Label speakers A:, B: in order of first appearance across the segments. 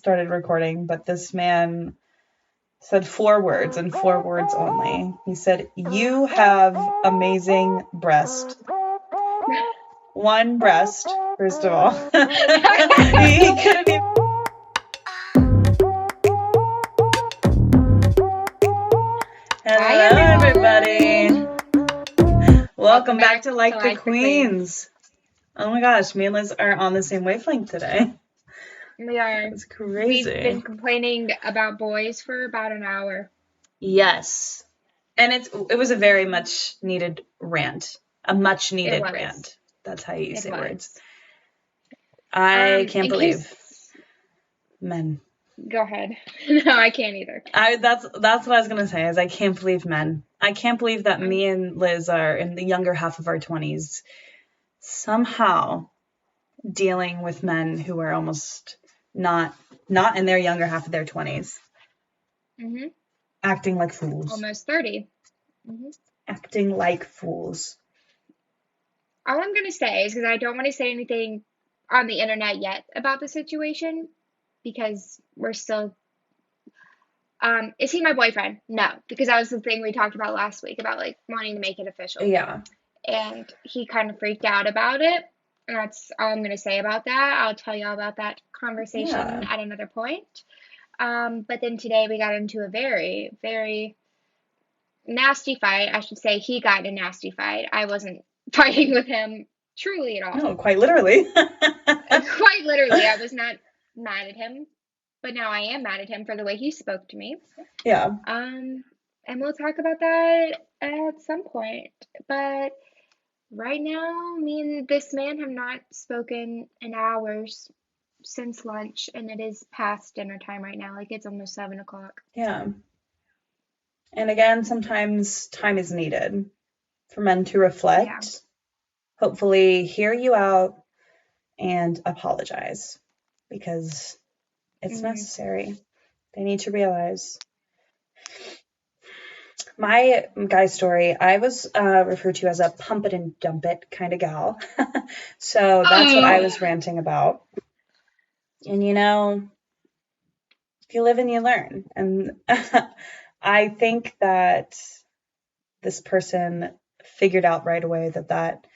A: started recording, but this man said 4 words and 4 words only. He said, "You have amazing breast." One breast, first of all. He couldn't even. Hello, everybody. Welcome back to Like the Queens. Oh my gosh, me and Liz are on the same wavelength today.
B: We are.
A: It's crazy.
B: We've been complaining about boys for about an hour.
A: Yes. And it was a very much needed rant. A much needed rant. That's how you say words. I can't believe men.
B: Go ahead. No, I can't either.
A: That's what I was gonna say. Is I can't believe men. I can't believe that me and Liz are in the younger half of our 20s, somehow dealing with men who are almost not in their younger half of their 20s, acting like fools.
B: Almost 30.
A: Acting like fools.
B: All I'm gonna say is, because I don't want to say anything on the internet yet about the situation, because we're still, is he my boyfriend? No, because that was the thing we talked about last week about like wanting to make it official.
A: Yeah.
B: And he kind of freaked out about it. And that's all I'm going to say about that. I'll tell y'all about that conversation at another point. But then today we got into a very, very nasty fight. I should say he got in a nasty fight. I wasn't fighting with him truly at all.
A: No, quite literally.
B: Quite literally. I was not mad at him, but now I am mad at him for the way he spoke to me.
A: Yeah.
B: And we'll talk about that at some point. But right now, me and this man have not spoken in hours since lunch, and it is past dinner time right now. Like, it's almost 7 o'clock.
A: Yeah. And again, sometimes time is needed for men to reflect, hopefully hear you out, and apologize, because it's necessary. They need to realize. My guy story, I was referred to as a pump it and dump it kind of gal. So that's what I was ranting about. And you know, if you live and you learn. And I think that this person figured out right away that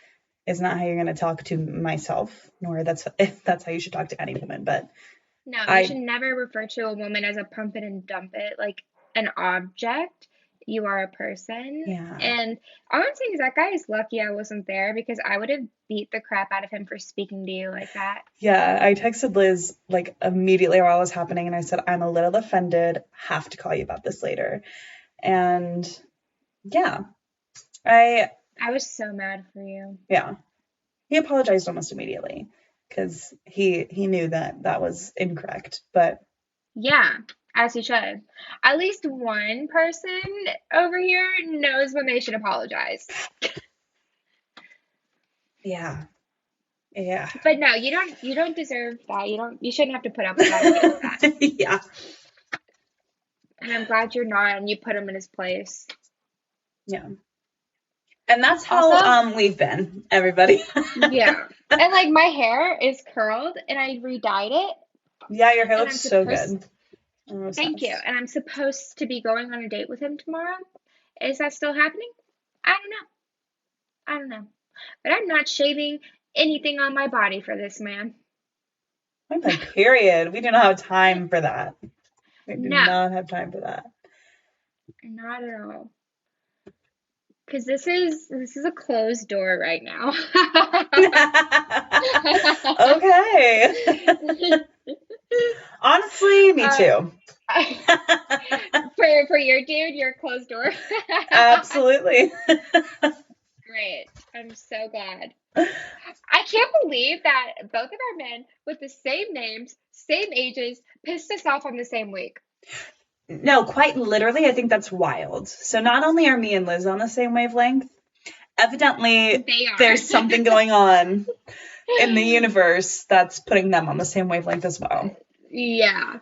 A: is not how you're going to talk to myself, nor that's how you should talk to any woman. But
B: no, you should never refer to a woman as a pump it and dump it, like an object. You are a person.
A: Yeah.
B: And all I'm saying is that guy is lucky I wasn't there, because I would have beat the crap out of him for speaking to you like that.
A: Yeah, I texted Liz like immediately while it was happening, and I said, I'm a little offended. Have to call you about this later. And yeah, I
B: was so mad for you.
A: Yeah. He apologized almost immediately because he knew that was incorrect. But
B: yeah. As he should. At least one person over here knows when they should apologize.
A: Yeah. Yeah.
B: But no, you don't deserve that. You shouldn't have to put up with that.
A: Yeah.
B: And I'm glad you're not, and you put him in his place.
A: Yeah. And that's how we've been, everybody.
B: Yeah. And like my hair is curled and I re-dyed it.
A: Yeah, your hair looks so good.
B: Thank you. And I'm supposed to be going on a date with him tomorrow. Is that still happening? I don't know. But I'm not shaving anything on my body for this man.
A: I'm like, period. We do not have time for that. We do not have time for that.
B: Not at all. Because this is a closed door right now.
A: Okay. Honestly, me too.
B: For your dude, you're a closed door.
A: Absolutely.
B: Great. I'm so glad. I can't believe that both of our men with the same names, same ages, pissed us off on the same week.
A: No, quite literally, I think that's wild. So not only are me and Liz on the same wavelength, evidently there's something going on in the universe that's putting them on the same wavelength as well.
B: Yeah.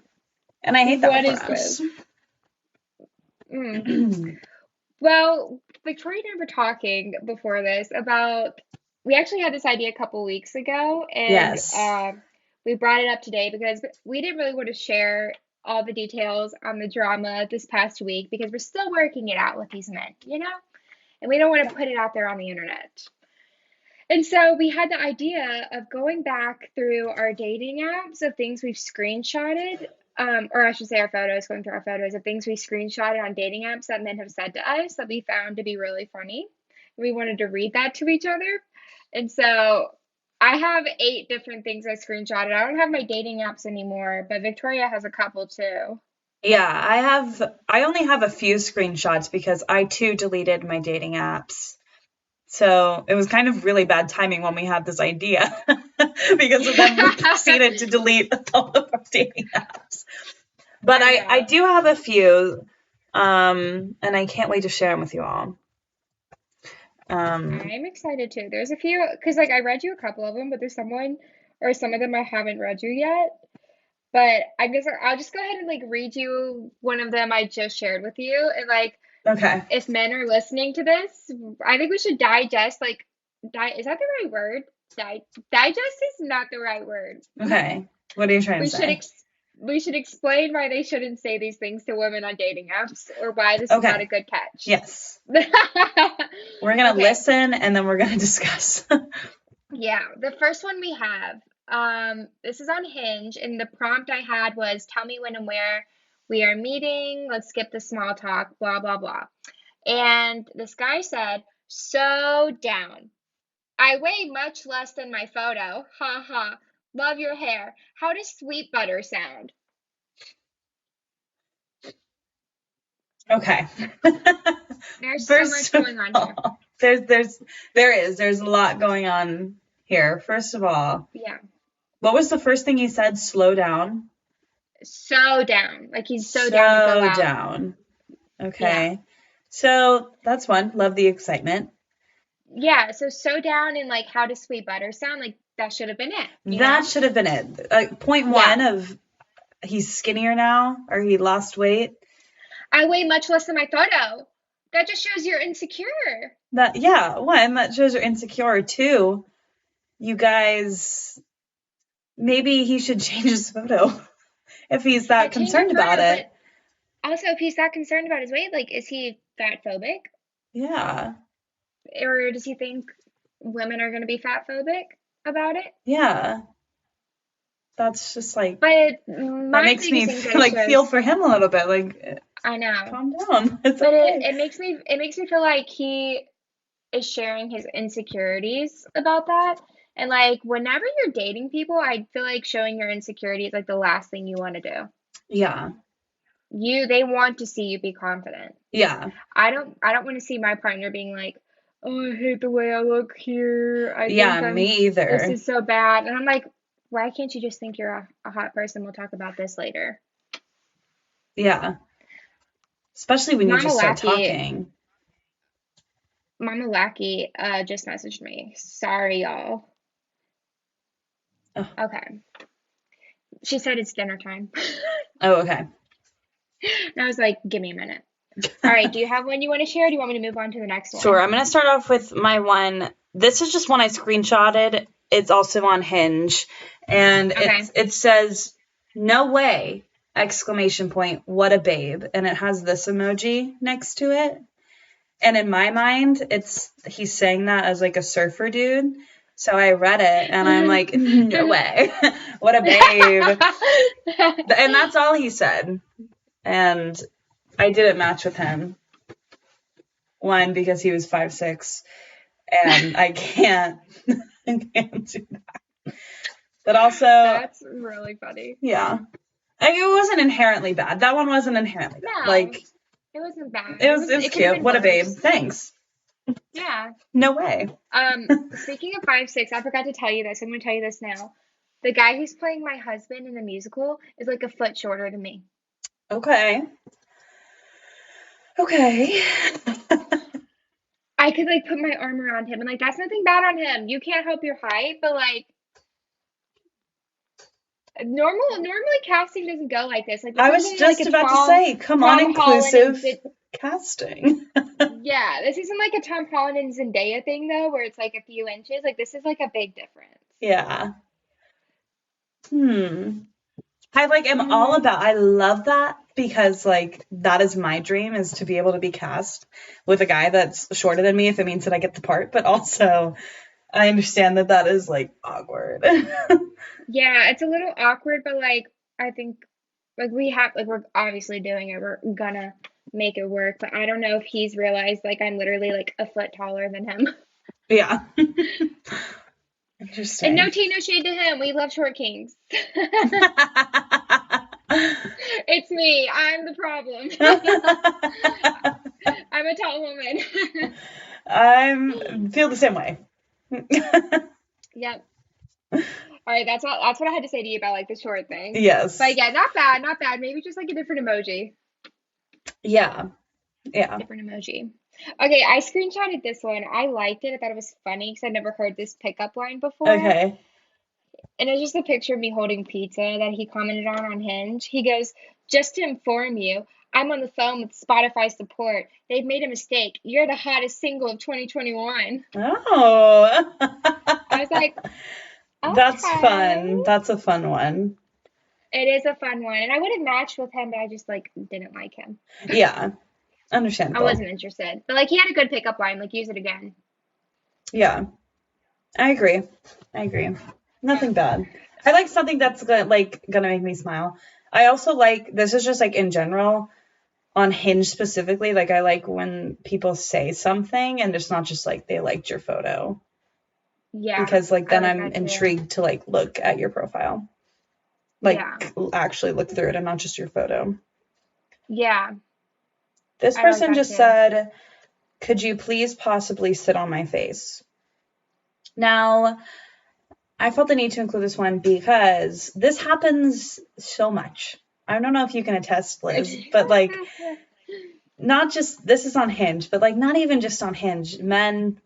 A: And I hate that
B: What
A: for
B: is
A: us.
B: this? Well, Victoria and I were talking before this about, we actually had this idea a couple weeks ago, and
A: Yes.
B: we brought it up today because we didn't really want to share all the details on the drama this past week because we're still working it out with these men, you know? And we don't want to put it out there on the internet. And so we had the idea of going back through our dating apps of things we've screenshotted, or I should say our photos, going through our photos of things we screenshotted on dating apps that men have said to us that we found to be really funny. We wanted to read that to each other. And so I have 8 different things I screenshotted. I don't have my dating apps anymore, but Victoria has a couple too.
A: Yeah, I only have a few screenshots because I too deleted my dating apps. So it was kind of really bad timing when we had this idea because of then we proceeded to delete all of our dating apps. But I do have a few, and I can't wait to share them with you all.
B: I'm excited too. There's a few, because like I read you a couple of them, but there's someone or some of them I haven't read you yet. But I'll just go ahead and like read you one of them I just shared with you. And like,
A: okay,
B: if men are listening to this, I think we should digest, like, is that the right word? Digest is not the right word.
A: Okay, what are you trying to say?
B: We should explain why they shouldn't say these things to women on dating apps or why this is not a good catch.
A: Yes. We're going to listen and then we're going to discuss.
B: Yeah, the first one we have, this is on Hinge, and the prompt I had was, tell me when and where we are meeting, let's skip the small talk, blah, blah, blah. And this guy said, so down. I weigh much less than my photo. Ha ha. Love your hair. How does sweet butter sound?
A: Okay.
B: There's so much going on
A: here. There's a lot going on here. First of all,
B: yeah.
A: What was the first thing he said? Slow down.
B: So down. Like he's so down to go out.
A: Down. Okay. Yeah. So that's one. Love the excitement.
B: Yeah. So down and like how does sweet butter sound? Like that should have been it.
A: That should have been it. Point one of he's skinnier now or he lost weight.
B: I weigh much less than my photo. That just shows you're insecure.
A: One, that shows you're insecure. 2, you guys, maybe he should change his photo if he's that concerned about it.
B: Also, if he's that concerned about his weight, like, is he fat phobic?
A: Yeah.
B: Or does he think women are going to be fat phobic about it?
A: Yeah. That's just like,
B: but
A: that makes me feel for him a little bit. Like,
B: I know.
A: Calm down. It's
B: but
A: okay.
B: it makes me feel like he is sharing his insecurities about that. And like whenever you're dating people, I feel like showing your insecurities is like the last thing you want to do.
A: Yeah.
B: They want to see you be confident.
A: Yeah.
B: I don't want to see my partner being like, oh, I hate the way I look here.
A: Me either.
B: This is so bad. And I'm like, why can't you just think you're a hot person? We'll talk about this later.
A: Yeah. Especially when you just start talking.
B: Mama Lackey just messaged me. Sorry, y'all. Oh. Okay. She said it's dinner time.
A: Oh, okay.
B: And I was like, give me a minute. All right. Do you have one you want to share? Or do you want me to move on to the next one?
A: Sure. I'm going to start off with my one. This is just one I screenshotted. It's also on Hinge. And it says, no way, ! What a babe. And it has this emoji next to it. And in my mind, he's saying that as like a surfer dude. So I read it and I'm like, no way. What a babe. And that's all he said. And I didn't match with him. One, because he was 5'6", and I can't do that. But also,
B: that's really funny.
A: Yeah. It wasn't inherently bad. That one wasn't inherently bad.
B: No, it wasn't bad.
A: It was cute. What a babe. Thanks.
B: Yeah.
A: No way.
B: Speaking of 5'6", I forgot to tell you this. I'm going to tell you this now. The guy who's playing my husband in the musical is like a foot shorter than me.
A: Okay.
B: I could like put my arm around him and like that's nothing bad on him. You can't help your height, but like normally casting doesn't go like this. Like
A: I was just about to say, come on, inclusive casting.
B: Yeah, this isn't like a Tom Holland and Zendaya thing though, where it's like a few inches. Like this is like a big difference.
A: Yeah. Hmm. I like am all about, I love that because like that is my dream, is to be able to be cast with a guy that's shorter than me if it means that I get the part, but also I understand that that is like awkward.
B: Yeah, it's a little awkward, but like I think like we have like we're obviously doing it. We're gonna make it work, but I don't know if he's realized like I'm literally like a foot taller than him.
A: Yeah.
B: And no
A: Interesting.
B: tea, no shade to him. We love short kings. It's me. I'm the problem. I'm a tall woman.
A: I'm feel the same way.
B: Yep. All right, that's what I had to say to you about like the short thing. But
A: Yes.
B: yeah, not bad, not bad. Maybe just like a different emoji.
A: Yeah. Yeah.
B: Different emoji. Okay, I screenshotted this one. I liked it. I thought it was funny because I'd never heard this pickup line before.
A: Okay.
B: And it's just a picture of me holding pizza that he commented on Hinge. He goes, "Just to inform you, I'm on the phone with Spotify support. They've made a mistake. You're the hottest single of 2021."
A: Oh.
B: I was like,
A: That's
B: okay.
A: fun. That's a fun one.
B: It is a fun one. And I would have matched with him, but I just like didn't like him.
A: Yeah.
B: I
A: Understandable.
B: wasn't interested. But like he had a good pickup line, like use it again.
A: Yeah. I agree. I agree. Nothing bad. I like something that's gonna make me smile. I also like, this is just like in general on Hinge specifically, like I like when people say something and it's not just like they liked your photo,
B: Yeah,
A: because like
B: I
A: then
B: like
A: I'm
B: that too.
A: intrigued to like look at your profile, like
B: Yeah.
A: actually look through it and not just your photo.
B: Yeah,
A: This
B: I like
A: person
B: that
A: just
B: too.
A: said, "Could you please possibly sit on my face?" Now, I felt the need to include this one because this happens so much. I don't know if you can attest, Liz, but like not just, this is on Hinge, but like not even just on Hinge. Men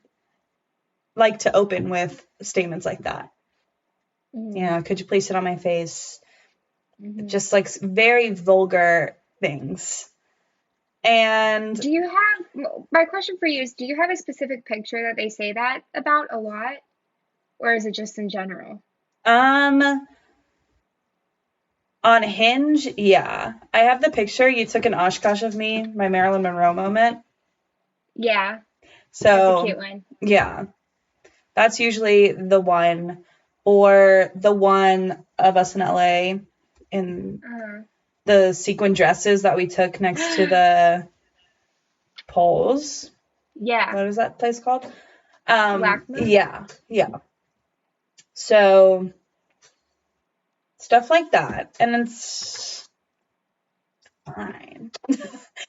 A: like to open with statements like that.
B: Hmm.
A: Yeah, could you please sit on my face?
B: Hmm.
A: Just like very vulgar things. And
B: Do you have, my question for you is, do you have a specific picture that they say that about a lot, or is it just in general?
A: um on Hinge, yeah. I have the picture you took an Oshkosh of me, my Marilyn Monroe moment.
B: Yeah, that's a
A: So,
B: cute one.
A: yeah, that's usually the one, or the one of us in LA in the sequin dresses that we took next to the poles.
B: Yeah,
A: What is that place called?
B: LACMA.
A: Yeah, yeah. So stuff like that. And it's fine.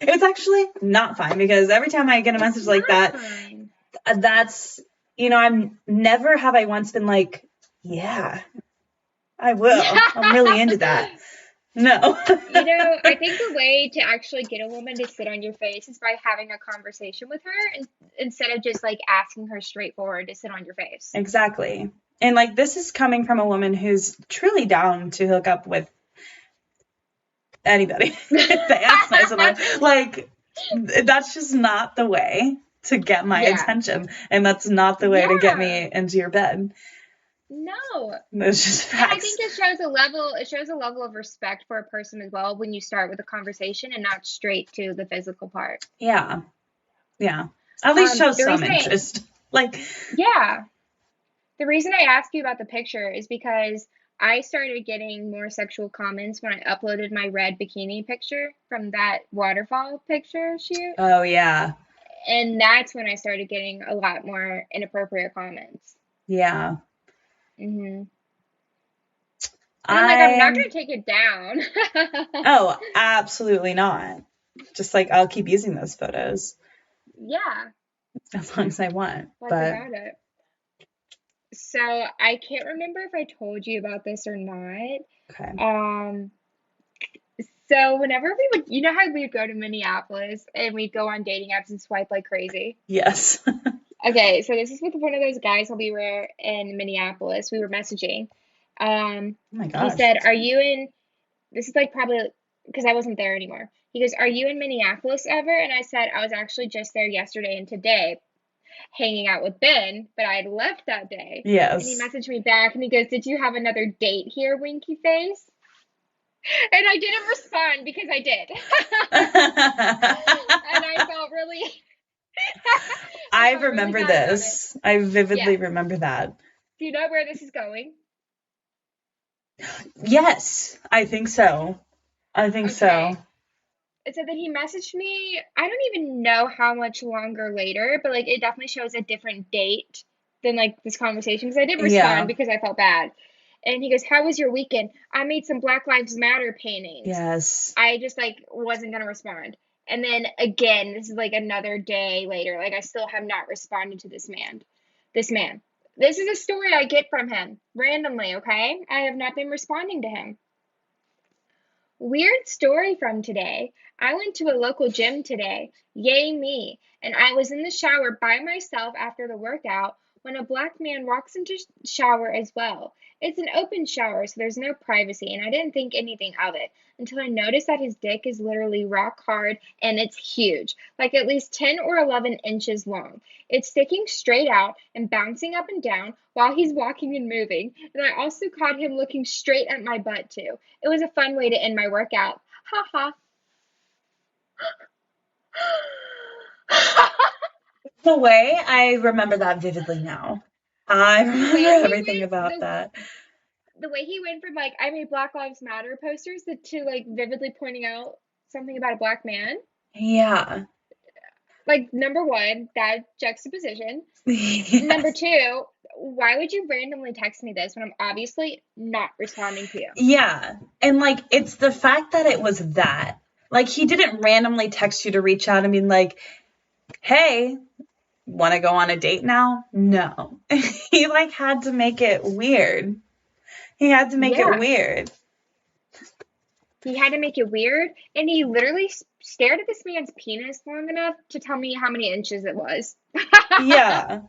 A: It's actually not fine because every time I get a
B: It's
A: message like
B: not
A: that,
B: fine.
A: that's, I'm never have I once been like, yeah, I will. I'm really into that. No.
B: I think the way to actually get a woman to sit on your face is by having a conversation with her instead of just like asking her straightforward to sit on your face.
A: Exactly. And like this is coming from a woman who's truly down to hook up with anybody if they ask nice enough. Like that's just not the way to get my
B: Yeah.
A: attention, and that's not the way to get
B: Yeah.
A: me into your bed.
B: No.
A: It's just
B: And I
A: facts.
B: think it shows a level of respect for a person as well when you start with a conversation and not straight to the physical part.
A: Yeah. Yeah. At least show
B: The
A: some
B: reason
A: interest. Like,
B: yeah, the reason I asked you about the picture is because I started getting more sexual comments when I uploaded my red bikini picture from that waterfall picture shoot.
A: oh yeah.
B: And that's when I started getting a lot more inappropriate comments.
A: Yeah.
B: Hmm. And I'm like, I'm not
A: I
B: gonna take it down.
A: Oh, absolutely not. Just like I'll keep using those photos
B: Yeah,
A: as long as I want.
B: that's
A: But
B: about it. So I can't remember if I told you about this or not.
A: okay.
B: Um, so whenever we would, you know how we would go to Minneapolis and we'd go on dating apps and swipe like crazy?
A: Yes. Oh
B: Okay, so this is with one of those guys when we were in Minneapolis. We were messaging.
A: my
B: He
A: gosh.
B: said, "Are you in?" This is like probably because I wasn't there anymore. He goes, "Are you in Minneapolis ever?" And I said, "I was actually just there yesterday and today." hanging out with Ben, but I had left that day. And he
A: Yes.
B: messaged me back and he goes, "Did you have another date here, winky face?" And I didn't respond because I did. And I felt really I
A: I
B: felt really
A: remember
B: bad about it.
A: this. I vividly
B: Yes.
A: remember that.
B: Do you know where this is going?
A: Yes, I think so. I think so.
B: Okay. It said that he messaged me, I don't even know how much longer later, but like it definitely shows a different date than like this conversation because I did respond
A: Yeah.
B: because I felt bad. And he goes, "How was your weekend? I made some Black Lives Matter paintings."
A: Yes.
B: I just like wasn't gonna respond. And then again, this is like another day later. Like I still have not responded to this man. This man. This is a story I get from him randomly, okay? I have not been responding to him. Weird story from today. I went to a local gym today. Yay me. And I was in the shower by myself after the workout when a black man walks into shower as well. It's an open shower, so there's no privacy, and I didn't think anything of it until I noticed that his dick is literally rock hard and it's huge, like at least 10 or 11 inches long. It's sticking straight out and bouncing up and down while he's walking and moving, and I also caught him looking straight at my butt too. It was a fun way to end my workout. Ha ha.
A: The way I remember that vividly now. I
B: The
A: remember
B: way he
A: everything about
B: went,
A: that.
B: the way he went from like I made Black Lives Matter posters to like vividly pointing out something about a black man.
A: Yeah.
B: Like number one, that juxtaposition. Number
A: Yes.
B: two, why would you randomly text me this when I'm obviously not responding to you?
A: Yeah. And like it's the fact that it was that. Like he didn't randomly text you to reach out and be like, "Hey, want to go on a date now?" No. He like had to make it weird. He had to make it
B: Yeah,
A: weird.
B: he had to make it weird, and he literally stared at this man's penis long enough to tell me how many inches it was.
A: Yeah.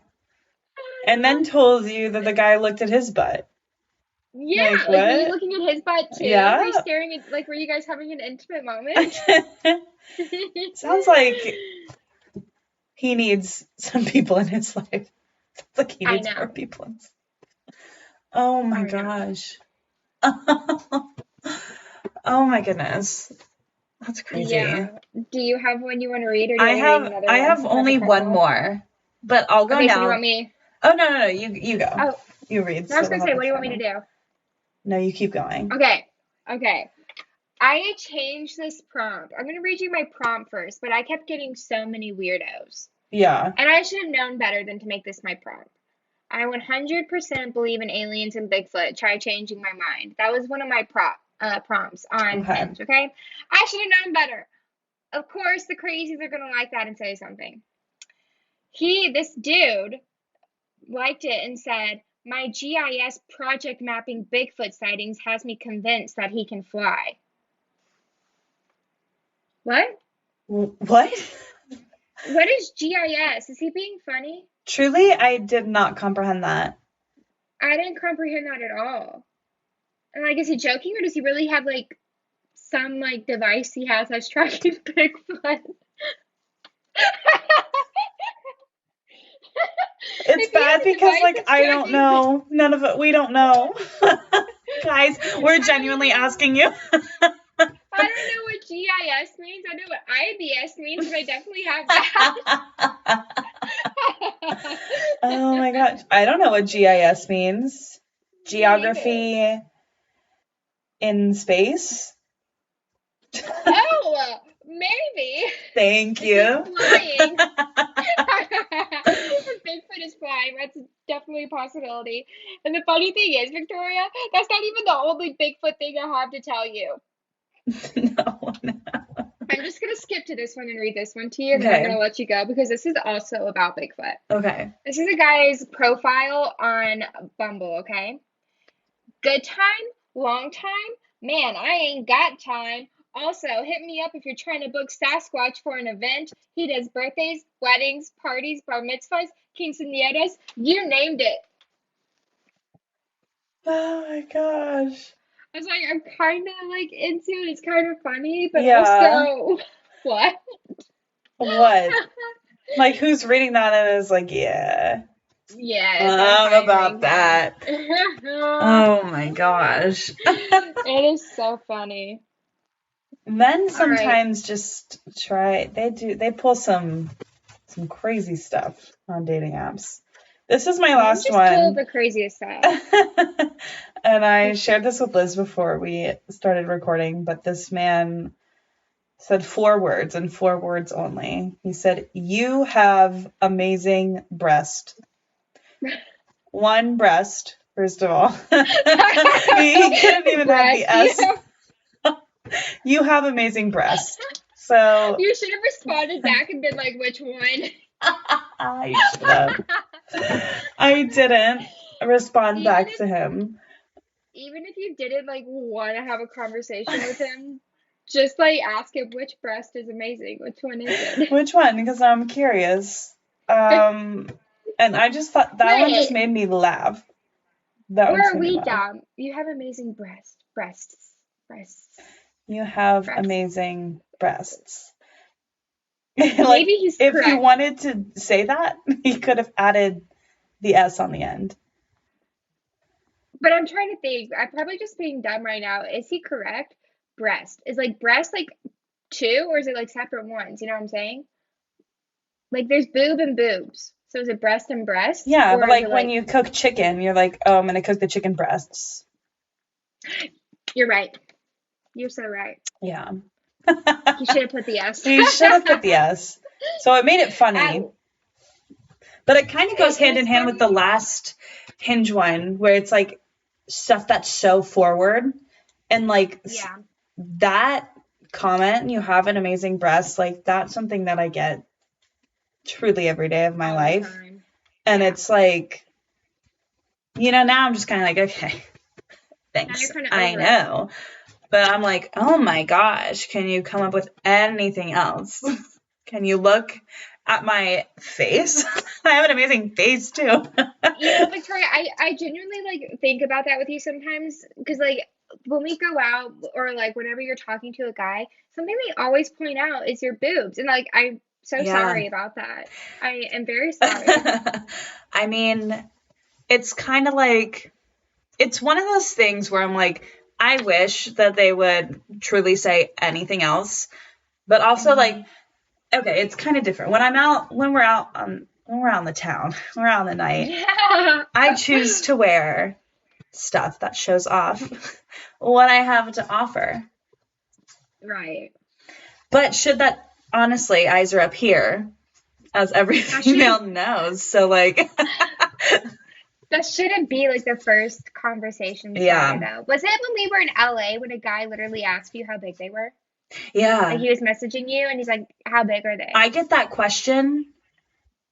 A: And then told you that the guy looked at his butt. Like
B: Yeah, like were you
A: what?
B: looking at his butt too? Were
A: Yeah.
B: you staring at like were you guys having an intimate moment?
A: Sounds like he needs some people in his life. Sounds like he
B: I
A: needs more
B: know.
A: people in his life. Oh my
B: I know.
A: gosh. Oh my goodness. That's crazy.
B: Yeah. Do you have one you want to read, or do you want me to read another
A: I
B: one
A: have
B: since I have a
A: only one
B: couple?
A: more, but I'll go
B: Okay, so do you want
A: now.
B: me?
A: Oh no, you go.
B: Oh,
A: You read
B: no, I
A: so
B: was
A: I don't
B: gonna
A: have
B: say,
A: to
B: what do you want
A: find
B: me to
A: one.
B: do?
A: No, you keep going.
B: Okay. Okay. I changed this prompt. I'm gonna read you my prompt first, but I kept getting so many weirdos.
A: Yeah.
B: And I should have known better than to make this my prompt. I 100% believe in aliens and Bigfoot. Try changing my mind. That was one of my prompts on
A: Okay.
B: Hinge, okay? I should have known better. Of course, the crazies are gonna like that and say something. This dude liked it and said, "My GIS project mapping Bigfoot sightings has me convinced that he can fly." What?
A: What?
B: What is GIS? Is he being funny?
A: Truly, I did not comprehend that.
B: I didn't comprehend that at all. And like, is he joking or does he really have like some like device he has that's tracking Bigfoot?
A: It's
B: If he
A: bad
B: has a
A: because
B: device
A: like
B: that's
A: I don't
B: tracking
A: know. None of it. We don't know. Guys, we're
B: I don't
A: genuinely
B: even know.
A: asking you.
B: I don't know what GIS means. I know what IBS means, but I definitely have that.
A: Oh my gosh. I don't know what GIS means.
B: Me neither.
A: Geography in space?
B: Oh, maybe.
A: Thank
B: Is he
A: you.
B: flying? Bigfoot is flying. That's definitely a possibility. And the funny thing is, Victoria, that's not even the only Bigfoot thing I have to tell you.
A: No.
B: I'm just gonna skip to this one and read this one to you, and then I'm
A: Okay.
B: gonna let you go because this is also about Bigfoot.
A: Okay.
B: This is a guy's profile on Bumble, okay? Good time? Long time? Man, I ain't got time. Also, hit me up if you're trying to book Sasquatch for an event. He does birthdays, weddings, parties, bar mitzvahs, quinceañeras. You named it.
A: Oh my gosh.
B: I was like, I'm kind of like into it. It's kind of funny, but
A: Yeah.
B: also, what?
A: What? Like, who's reading that and is like, yeah,
B: Yes, I'm
A: I'm about
B: firing him.
A: that. Oh my gosh.
B: It is so funny.
A: Men
B: All right.
A: sometimes just they pull some crazy stuff on dating apps. This is my
B: Men
A: last
B: just pull
A: one.
B: the craziest stuff.
A: And I shared this with Liz before we started recording, but this man said 4 words and 4 words only. He said, "You have amazing breast." One breast, first of all. He couldn't even have the
B: Breast,
A: S.
B: yeah.
A: You have amazing breast. So
B: You should have responded back and been like, which one?
A: I should have. I didn't respond
B: Even
A: back
B: if
A: to him.
B: even if you didn't like want to have a conversation with him, just like ask him which breast is amazing. Which one is it?
A: Which one? Because I'm curious. Um, and I just thought that one just
B: Wait,
A: made me laugh. That
B: or
A: one just
B: are
A: made me
B: we
A: laugh.
B: dumb? You have amazing breasts.
A: You have
B: Breasts.
A: amazing breasts. Like,
B: Maybe he's
A: if he
B: correct.
A: wanted to say that, he could have added the S on the end.
B: But I'm trying to think. I'm probably just being dumb right now. Is he correct? Breast. Is like breast like two or is it like separate ones? You know what I'm saying? Like there's boob and boobs. So is it breast and breasts?
A: Yeah, but
B: Or is it
A: like when
B: like
A: you cook chicken, you're like, oh, I'm gonna cook the chicken breasts.
B: you're right. You're so right.
A: Yeah.
B: He should have put the S.
A: He should have put the S. So it made it
B: I,
A: funny. But it kind of goes
B: it
A: hand in
B: was
A: hand with the
B: funny.
A: last Hinge one, where it's like stuff that's so forward. And like
B: Yeah,
A: that comment, you have an amazing breast, like that's something that I get truly every day of my
B: all the
A: life.
B: time.
A: And
B: Yeah.
A: it's like, now I'm just kind of like, okay,
B: Now you're
A: thanks.
B: kind of
A: I
B: over it.
A: know. But I'm like, oh my gosh, can you come up with anything else? Can you look at my face? I have an amazing face too.
B: Victoria, I genuinely like think about that with you sometimes because like when we go out or like whenever you're talking to a guy, something they always point out is your boobs. And like I'm so
A: Yeah.
B: sorry about that. I am very sorry.
A: I mean, it's kind of like, it's one of those things where I'm like, I wish that they would truly say anything else. But also like, okay, it's kind of different. When we're out on the town, we're out in the night,
B: Yeah.
A: I choose to wear stuff that shows off what I have to offer.
B: Right.
A: But should that, honestly, eyes are up here, as every
B: That
A: female
B: shouldn't
A: knows. So like,
B: that shouldn't be like the first conversation starter
A: yeah,
B: though. Was it when we were in LA when a guy literally asked you how big they were? Like
A: yeah.
B: he was messaging you and he's like, how big are they?
A: I get that question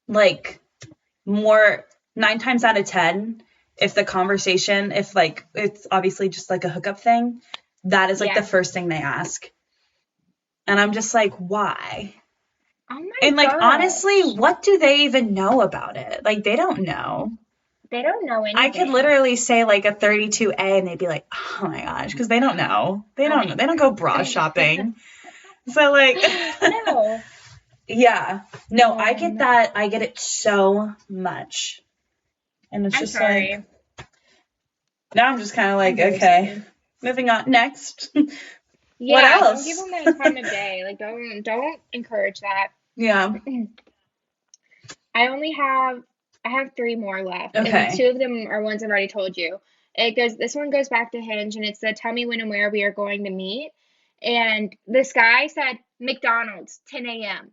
A: like more 9 times out of 10. If the conversation, if like it's obviously just like a hookup thing, that is like the
B: Yeah.
A: first thing they ask. And I'm just like, why?
B: Oh my
A: And like, honestly,
B: gosh.
A: what do they even know about it? Like, they don't know.
B: They don't know
A: I could
B: anything.
A: literally say like a 32A and they'd be like, oh my gosh, because they don't know. They don't know.
B: I
A: They don't go bra shopping. So like,
B: no.
A: yeah. No, I get
B: Um,
A: that. I get it so much. And it's
B: I'm
A: just like,
B: sorry.
A: now I'm just kind of
B: I'm
A: like,
B: very
A: okay,
B: sorry.
A: moving on. Next. What
B: Yeah, don't give
A: else?
B: them the time of day. Like don't encourage that.
A: Yeah.
B: I only have I have three more left, and
A: Okay.
B: two of them are ones I've already told you. This one goes back to Hinge, and it's the tell me when and where we are going to meet. And this guy said McDonald's, 10 a.m.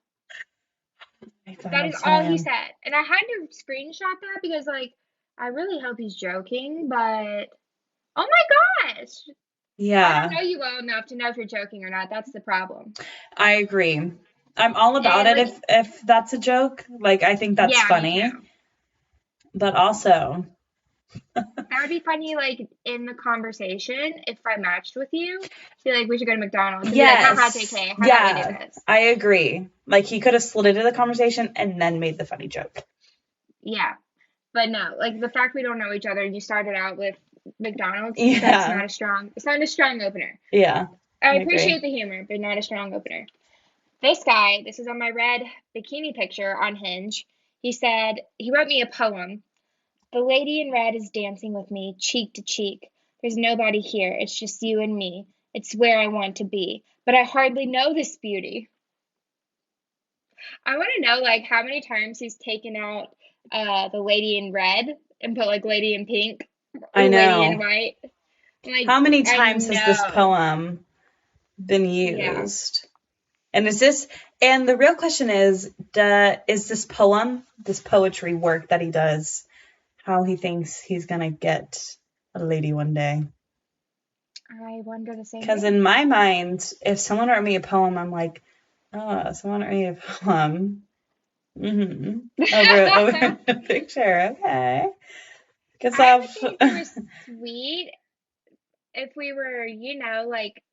B: That is
A: McDonald's 10
B: all he
A: a.m.
B: said. And I had to screenshot that because like I really hope he's joking, but oh my gosh. I don't
A: Yeah,
B: know you well enough to know if you're joking or not. That's the problem.
A: I agree. I'm all about
B: And
A: it
B: like,
A: if that's a joke. Like, I think that's
B: yeah, me
A: funny.
B: too.
A: But also,
B: That would be funny, like in the conversation, if I matched with you, be like, we should go to McDonald's and be like, haha,
A: yes.
B: JK, how about we do
A: Yeah,
B: this?
A: I agree. Like, he could have slid into the conversation and then made the funny joke.
B: Yeah. But no, like the fact we don't know each other and you started out with McDonald's,
A: Yeah.
B: it's not a strong opener.
A: Yeah,
B: I
A: I agree.
B: appreciate the humor, but not a strong opener. This guy, this is on my red bikini picture on Hinge. He wrote me a poem. The lady in red is dancing with me, cheek to cheek. There's nobody here, it's just you and me. It's where I want to be. But I hardly know this beauty. I want to know, like, how many times he's taken out the lady in red and put, like, lady in pink
A: I
B: or lady in
A: know.
B: white. Like,
A: How many
B: I
A: times has this
B: know.
A: poem been
B: Yeah.
A: used? And the real question is this poem, this poetry work that he does, how he thinks he's gonna get a lady one day?
B: I wonder the same
A: Because
B: thing.
A: in my mind, if someone wrote me a poem, I'm like, oh, someone wrote me a poem. Over a picture, okay. Because
B: I
A: I've
B: would think if it was sweet, if we were, like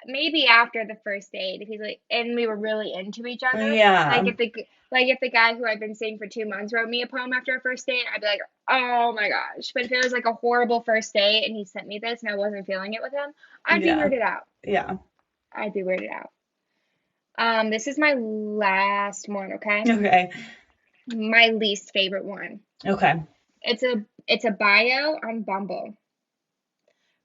B: maybe after the first date, if he's like, and we were really into each other,
A: yeah,
B: like if the guy who I've been seeing for 2 months wrote me a poem after a first date, I'd be like, oh my gosh. But if it was like a horrible first date and he sent me this and I wasn't feeling it with him, I'd be
A: yeah,
B: weirded out.
A: yeah.
B: I'd be weirded out. This is my last one, okay?
A: Okay,
B: My least favorite one.
A: okay.
B: It's a bio on Bumble.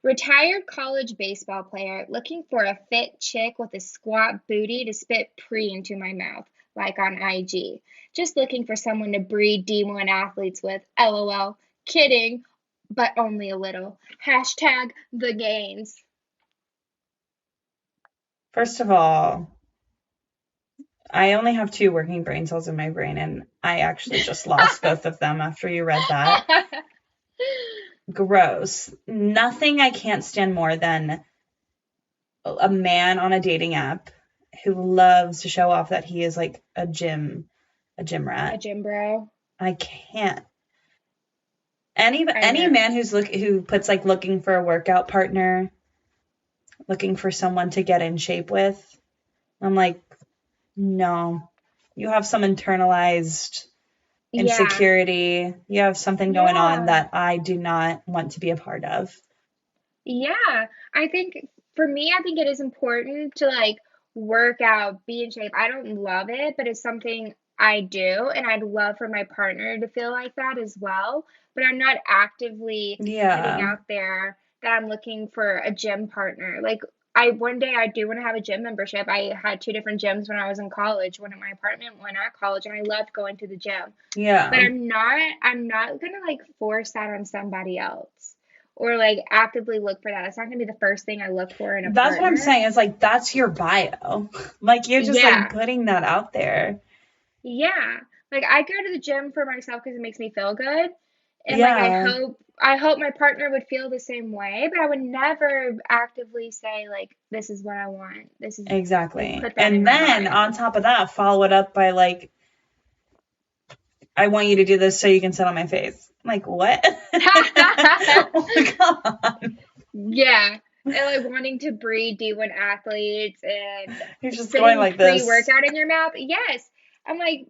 B: Retired college baseball player looking for a fit chick with a squat booty to spit pre into my mouth, like on IG. Just looking for someone to breed D1 athletes with. LOL. Kidding, but only a little. Hashtag the gains.
A: First of all, I only have two working brain cells in my brain, and I actually just lost both of them after you read that. Gross. Nothing I can't stand more than a man on a dating app who loves to show off that he is like a gym
B: A
A: rat.
B: gym bro.
A: I can't.
B: I
A: Any
B: know.
A: man who puts like looking for a workout partner, looking for someone to get in shape with, I'm like, no. You have some internalized
B: Yeah.
A: insecurity. You have something going on
B: Yeah.
A: that I do not want to be a part of.
B: Yeah, I think for me, I think it is important to like work out, be in shape. I don't love it, but it's something I do, and I'd love for my partner to feel like that as well. But I'm not actively putting
A: Yeah.
B: out there that I'm looking for a gym partner. Like I one day I do want to have a gym membership. I had two different gyms when I was in college, one at my apartment, one at college, and I loved going to the gym. But
A: Yeah.
B: I'm not gonna like force that on somebody else or like actively look for that. It's not gonna be the first thing I look for in a
A: That's what I'm
B: partner.
A: saying. It's like that's your bio. Like you're just like
B: Yeah.
A: putting that out there.
B: Yeah. Like I go to the gym for myself because it makes me feel good. And like
A: Yeah.
B: I hope my partner would feel the same way, but I would never actively say like this is what I want. This is like
A: Exactly.
B: put that in
A: And
B: my
A: then on
B: bio.
A: top of that, follow it up by like, I want you to do this so you can sit on my face. I'm like, what? Oh my God.
B: Yeah. And like wanting to breed D1 athletes and
A: You're just going
B: spitting
A: like this.
B: pre-workout in your mouth. Yes. I'm like,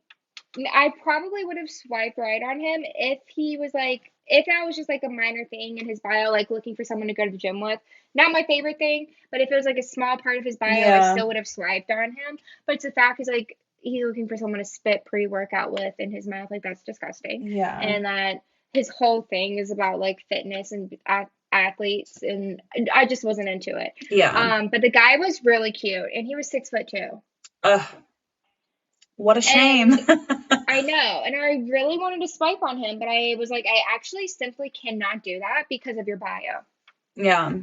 B: I probably would have swiped right on him if he was like, if that was just like a minor thing in his bio, like looking for someone to go to the gym with. Not my favorite thing, but if it was like a small part of his bio, I
A: Yeah.
B: still would have swiped on him. But it's the fact he's like, he's looking for someone to spit pre workout with in his mouth. Like, that's disgusting.
A: Yeah.
B: And that his whole thing is about like fitness and athletes. And I just wasn't into it.
A: Yeah.
B: But the guy was really cute and he was 6'2".
A: Ugh. What a shame.
B: And I know, and I really wanted to swipe on him, but I was like, I actually simply cannot do that because of your bio.
A: Yeah. I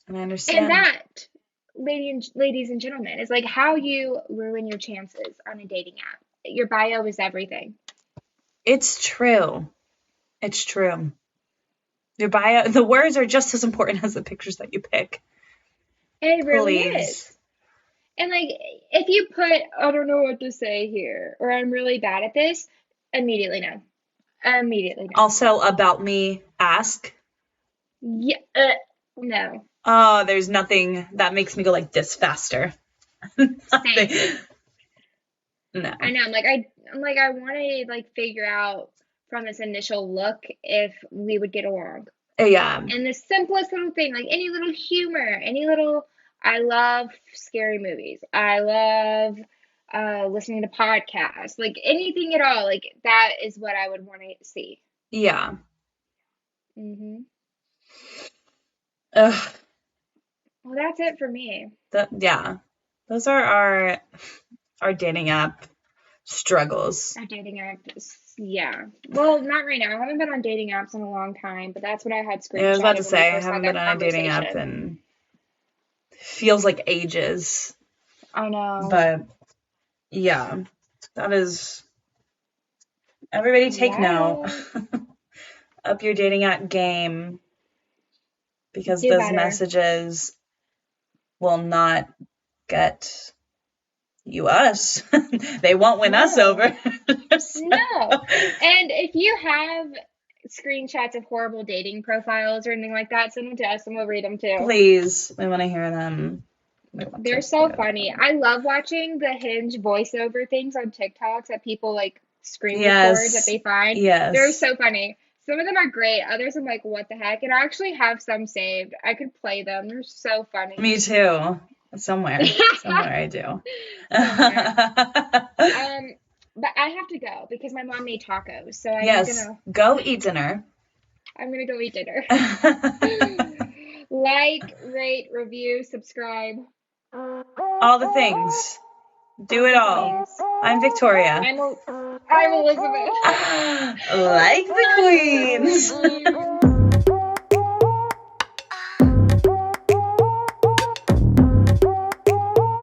B: And
A: understand.
B: that, ladies and gentlemen, is like how you ruin your chances on a dating app. Your bio is everything.
A: It's true. It's true. Your bio, the words are just as important as the pictures that you pick.
B: And it really
A: Please.
B: is. And like, if you put, I don't know what to say here, or I'm really bad at this, immediately no. Immediately no.
A: Also, about me, ask.
B: Yeah, no.
A: Oh, there's nothing that makes me go like this faster. Nothing.
B: Same.
A: No.
B: I know. I want to like figure out from this initial look if we would get along.
A: Yeah.
B: And the simplest little thing, like any little humor, any little I love scary movies. I love listening to podcasts. Like anything at all. Like that is what I would want to see.
A: Yeah.
B: Hmm.
A: Ugh.
B: Well, that's it for me.
A: Yeah. Those are our dating app struggles.
B: Our dating apps. Yeah. Well, not right now. I haven't been on dating apps in a long time, but that's what I had
A: I was about to
B: screenshotted when we
A: say I
B: first had
A: haven't been
B: that
A: on a dating app
B: conversation.
A: in feels like ages.
B: I know.
A: But yeah, that is everybody take note.
B: Yeah.
A: Up your dating app game because
B: Do
A: those
B: better.
A: messages will not get you us. They won't win us
B: No.
A: over. So,
B: No. And if you have screenshots of horrible dating profiles or anything like that, send them to us and we'll read them too.
A: please, we want to hear them. We want to
B: They're so
A: hear
B: funny.
A: them.
B: I love watching the Hinge voiceover things on TikToks that people like screen record that
A: Yes.
B: they find. They're
A: Yes.
B: so funny. Some of them are great. Others I'm like, what the heck? And I actually have some saved. I could play them. They're so funny.
A: Me too. Somewhere. Somewhere I do.
B: Somewhere. Um, but I have to go because my mom made tacos, so
A: Yes. Go eat dinner.
B: I'm gonna go eat dinner. Like, rate, review, subscribe.
A: All the things. Do
B: All
A: it
B: the
A: all.
B: things.
A: I'm Victoria.
B: I'm I'm Elizabeth.
A: Like the queens.